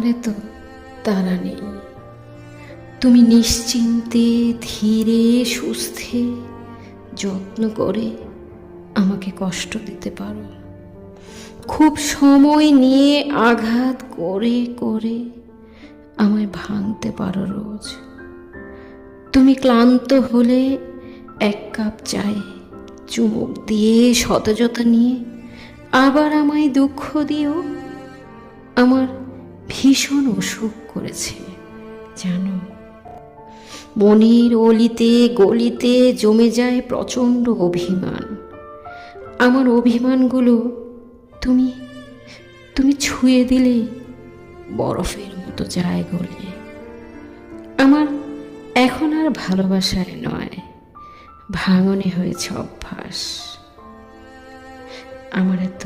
আমারে তো তারা নেই। তুমি নিশ্চিন্তে ধীরে সুস্থে যত্ন করে আমাকে কষ্ট দিতে পারো, খুব সময় নিয়ে আঘাত করে করে আমায় ভাঙতে পারো রোজ। তুমি ক্লান্ত হলে এক কাপ চায়ে চুমুক দিয়ে সতেজতা নিয়ে আবার আমায় দুঃখ দিও। আমার ভীষণ অসুখ করেছে জানো। মনের অলিতে গলিতে জমে যায় প্রচণ্ড অভিমান। আমার অভিমানগুলো তুমি তুমি ছুঁয়ে দিলে বরফের মতো যায় গলে। আমার এখন আর ভালোবাসায় নয়, ভাঙনে হয়েছে অভ্যাস। আমার এত